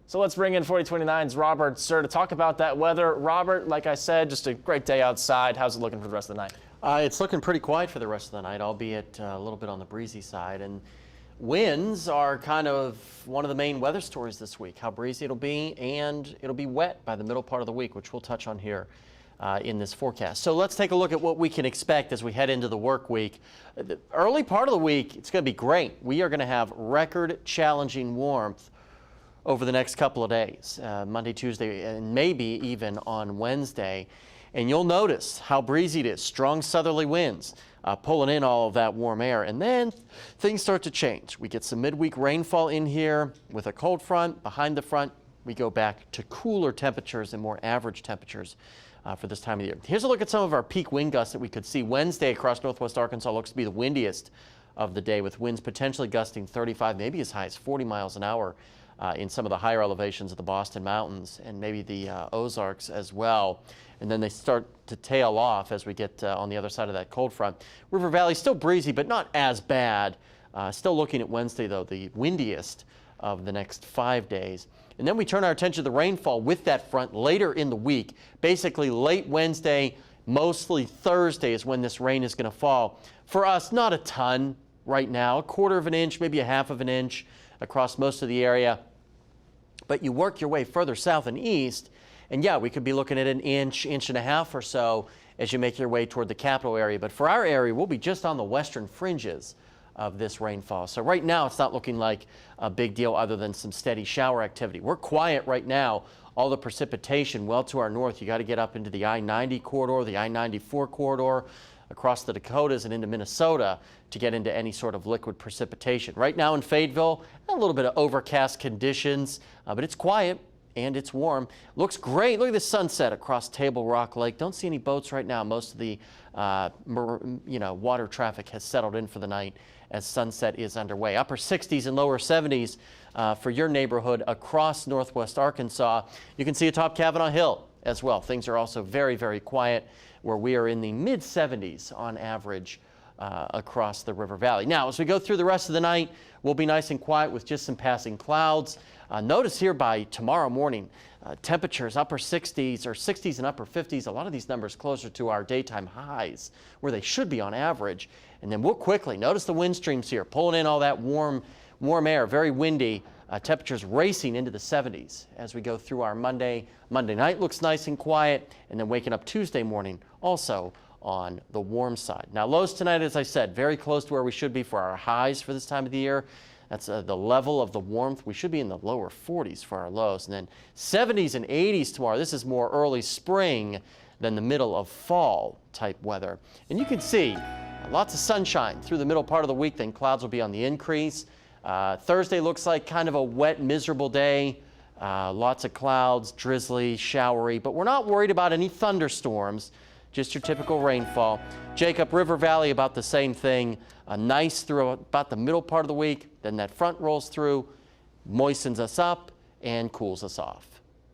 So let's bring in 4029's Robert Suhr to talk about that weather. Robert, like I said, just a great day outside. How's it looking for the rest of the night? It's looking pretty quiet for the rest of the night, albeit a little bit on the breezy side. And winds are kind of one of the main weather stories this week, how breezy it'll be, and it'll be wet by the middle part of the week, which we'll touch on here in this forecast. So let's take a look at what we can expect as we head into the work week. The early part of the week, it's going to be great. We are going to have record challenging warmth over the next couple of days, Monday, Tuesday, and maybe even on Wednesday. And you'll notice how breezy it is. Strong southerly winds pulling in all of that warm air. And then things start to change. We get some midweek rainfall in here with a cold front. Behind the front, we go back to cooler temperatures and more average temperatures for this time of the year. Here's a look at some of our peak wind gusts that we could see. Wednesday across northwest Arkansas looks to be the windiest of the day, with winds potentially gusting 35, maybe as high as 40 miles an hour. In some of the higher elevations of the Boston Mountains and maybe the Ozarks as well. And then they start to tail off as we get on the other side of that cold front. River Valley still breezy, but not as bad. Still looking at Wednesday, though, the windiest of the next 5 days. And then we turn our attention to the rainfall with that front later in the week. Basically late Wednesday, mostly Thursday is when this rain is going to fall. For us, not a ton right now, 1/4 of an inch, maybe a 1/2 of an inch across most of the area. But you work your way further south and east, and yeah, we could be looking at an inch, inch and a half or so as you make your way toward the capital area. But for our area, we'll be just on the western fringes of this rainfall. So right now, it's not looking like a big deal other than some steady shower activity. We're quiet right now. All the precipitation well to our north. You got to get up into the I-90 corridor, the I-94 corridor, across the Dakotas and into Minnesota to get into any sort of liquid precipitation. Right now in Fayetteville, a little bit of overcast conditions, but it's quiet and it's warm. Looks great. Look at the sunset across Table Rock Lake. Don't see any boats right now. Most of the water traffic has settled in for the night as sunset is underway. Upper 60s and lower 70s for your neighborhood across northwest Arkansas. You can see atop Kavanaugh Hill as well. Things are also very, very quiet, where we are in the mid 70s on average across the River Valley. Now, as we go through the rest of the night, we'll be nice and quiet with just some passing clouds. Notice here by tomorrow morning, temperatures upper 60s or 60s and upper 50s. A lot of these numbers closer to our daytime highs, where they should be on average. And then we'll quickly notice the wind streams here, pulling in all that warm air, very windy. Temperatures racing into the 70s as we go through our Monday. Monday night looks nice and quiet, and then waking up Tuesday morning also on the warm side. Now lows tonight, as I said, very close to where we should be for our highs for this time of the year. That's the level of the warmth. We should be in the lower 40s for our lows, and then 70s and 80s tomorrow. This is more early spring than the middle of fall type weather. And you can see lots of sunshine through the middle part of the week, then clouds will be on the increase. Thursday looks like kind of a wet, miserable day. Lots of clouds, drizzly, showery, but we're not worried about any thunderstorms, just your typical rainfall. Jacob, River Valley, about the same thing. Nice through about the middle part of the week. Then that front rolls through, moistens us up, and cools us off.